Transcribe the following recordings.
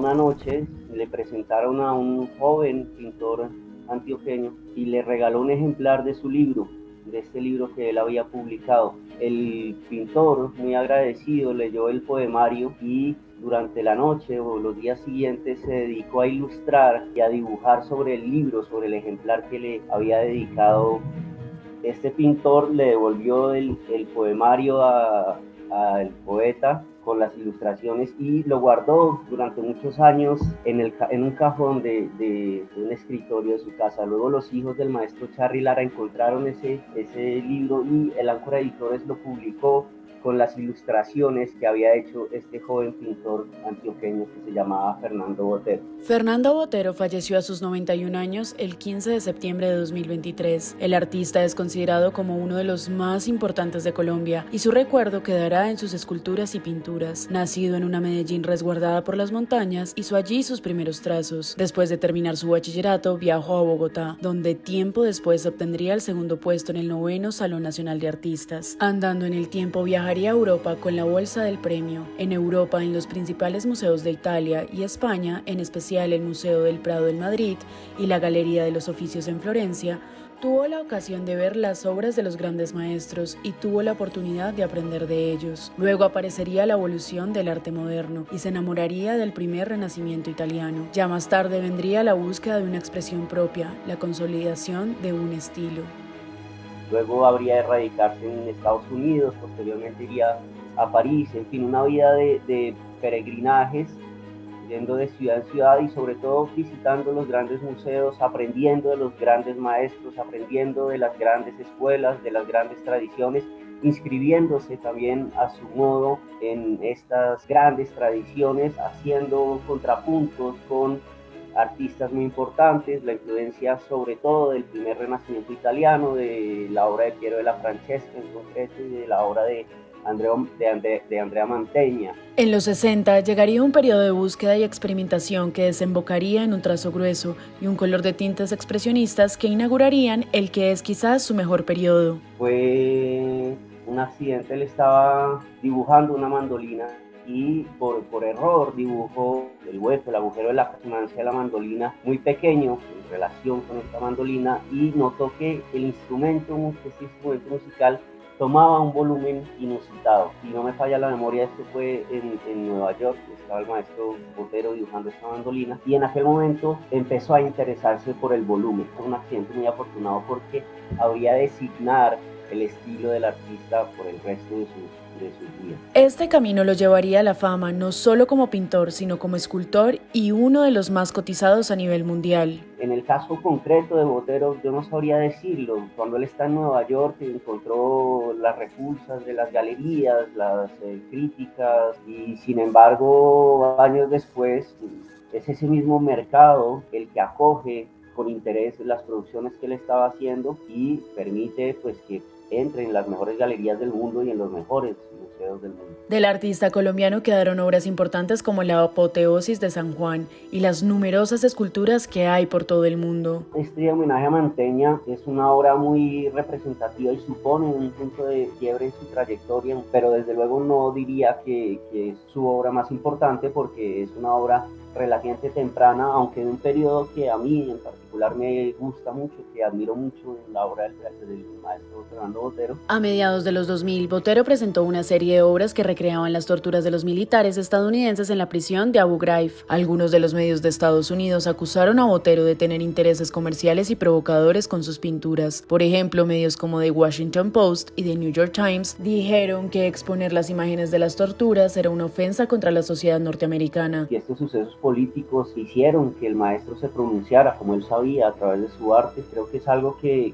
una noche le presentaron a un joven pintor antioqueño y le regaló un ejemplar de su libro, de este libro que él había publicado. El pintor, muy agradecido, leyó el poemario y durante la noche o los días siguientes se dedicó a ilustrar y a dibujar sobre el libro, sobre el ejemplar que le había dedicado. Este pintor le devolvió el poemario al poeta con las ilustraciones y lo guardó durante muchos años en un cajón de un escritorio de su casa. Luego los hijos del maestro Charry Lara encontraron ese libro y el Áncora Editores lo publicó con las ilustraciones que había hecho este joven pintor antioqueño que se llamaba Fernando Botero. Fernando Botero falleció a sus 91 años el 15 de septiembre de 2023. El artista es considerado como uno de los más importantes de Colombia y su recuerdo quedará en sus esculturas y pinturas. Nacido en una Medellín resguardada por las montañas, hizo allí sus primeros trazos. Después de terminar su bachillerato, viajó a Bogotá, donde tiempo después obtendría el segundo puesto en el 9º Salón Nacional de Artistas. Andando en el tiempo, viajaría a Europa con la bolsa del premio. En Europa, en los principales museos de Italia y España, en especial el Museo del Prado en Madrid y la Galería de los Oficios en Florencia, tuvo la ocasión de ver las obras de los grandes maestros y tuvo la oportunidad de aprender de ellos. Luego aparecería la evolución del arte moderno y se enamoraría del primer renacimiento italiano. Ya más tarde vendría la búsqueda de una expresión propia, la consolidación de un estilo. Luego habría de radicarse en Estados Unidos, posteriormente iría a París, en fin, una vida de peregrinajes, yendo de ciudad en ciudad y sobre todo visitando los grandes museos, aprendiendo de los grandes maestros, aprendiendo de las grandes escuelas, de las grandes tradiciones, inscribiéndose también a su modo en estas grandes tradiciones, haciendo contrapuntos con artistas muy importantes, la influencia sobre todo del primer renacimiento italiano, de la obra de Piero della Francesca en concreto y de la obra de Andrea Mantegna. En los 60 llegaría un periodo de búsqueda y experimentación que desembocaría en un trazo grueso y un color de tintes expresionistas que inaugurarían el que es quizás su mejor periodo. Fue un accidente, él estaba dibujando una mandolina y por error dibujó el hueco, el agujero de la resonancia de la mandolina muy pequeño en relación con esta mandolina y notó que este instrumento musical tomaba un volumen inusitado. Si no me falla la memoria, esto fue en Nueva York, estaba el maestro Botero dibujando esta mandolina y en aquel momento empezó a interesarse por el volumen. Fue un accidente muy afortunado porque habría de designar el estilo del artista por el resto de sus días. Este camino lo llevaría a la fama no solo como pintor, sino como escultor y uno de los más cotizados a nivel mundial. En el caso concreto de Botero, yo no sabría decirlo. Cuando él está en Nueva York, encontró las repulsas de las galerías, las críticas, y sin embargo, años después, es ese mismo mercado el que acoge con interés las producciones que él estaba haciendo y permite pues que entre en las mejores galerías del mundo y en los mejores museos del mundo. Del artista colombiano quedaron obras importantes como la Apoteosis de San Juan y las numerosas esculturas que hay por todo el mundo. Este homenaje a Mantegna es una obra muy representativa y supone un punto de quiebre en su trayectoria, pero desde luego no diría que es su obra más importante porque es una obra relativamente temprana, aunque de un periodo que a mí en particular me gusta mucho, que admiro mucho en la obra del maestro Fernando Botero. A mediados de los 2000, Botero presentó una serie de obras que recreaban las torturas de los militares estadounidenses en la prisión de Abu Ghraib. Algunos de los medios de Estados Unidos acusaron a Botero de tener intereses comerciales y provocadores con sus pinturas. Por ejemplo, medios como The Washington Post y The New York Times dijeron que exponer las imágenes de las torturas era una ofensa contra la sociedad norteamericana. Y estos sucesos políticos hicieron que el maestro se pronunciara como él sabía a través de su arte. Creo que es algo que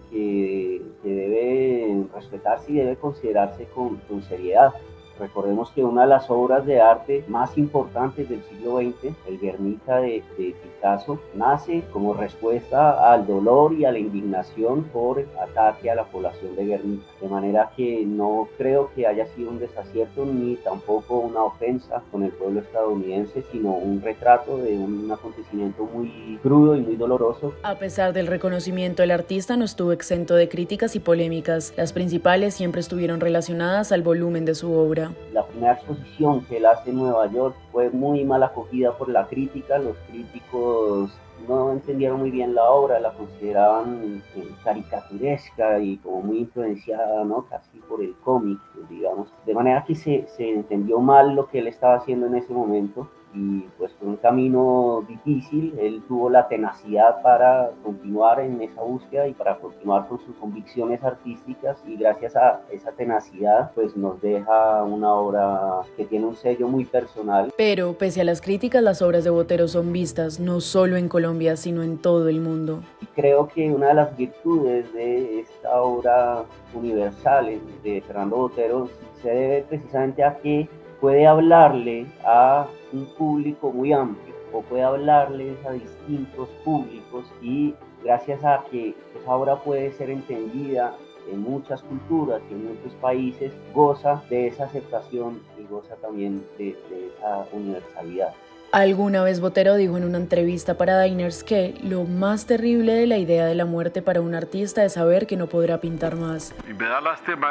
debe respetarse y debe considerarse con seriedad. Recordemos que una de las obras de arte más importantes del siglo XX, el Guernica de Picasso, nace como respuesta al dolor y a la indignación por ataque a la población de Guernica. De manera que no creo que haya sido un desacierto ni tampoco una ofensa con el pueblo estadounidense, sino un retrato de un acontecimiento muy crudo y muy doloroso. A pesar del reconocimiento, el artista no estuvo exento de críticas y polémicas. Las principales siempre estuvieron relacionadas al volumen de su obra. vida. La primera exposición que él hace en Nueva York fue muy mal acogida por la crítica. Los críticos no entendieron muy bien la obra, la consideraban caricaturesca y como muy influenciada, ¿no? Casi por el cómic, digamos. De manera que se entendió mal lo que él estaba haciendo en ese momento y pues fue un camino difícil. Él tuvo la tenacidad para continuar en esa búsqueda y para continuar con sus convicciones artísticas, y gracias a esa tenacidad pues nos deja una obra que tiene un sello muy personal. Pero pese a las críticas, las obras de Botero son vistas no solo en Colombia, sino en todo el mundo. Y creo que una de las virtudes de esta obra universal de Fernando Botero se debe precisamente a que puede hablarle a un público muy amplio o puede hablarles a distintos públicos, y gracias a que esa obra puede ser entendida en muchas culturas y en muchos países, goza de esa aceptación y goza también de esa universalidad. Alguna vez Botero dijo en una entrevista para Diners que lo más terrible de la idea de la muerte para un artista es saber que no podrá pintar más. Y me da lástima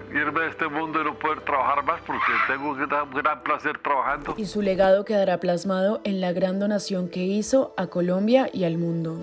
irme de este mundo y no poder trabajar más, porque tengo un gran placer trabajando. Y su legado quedará plasmado en la gran donación que hizo a Colombia y al mundo.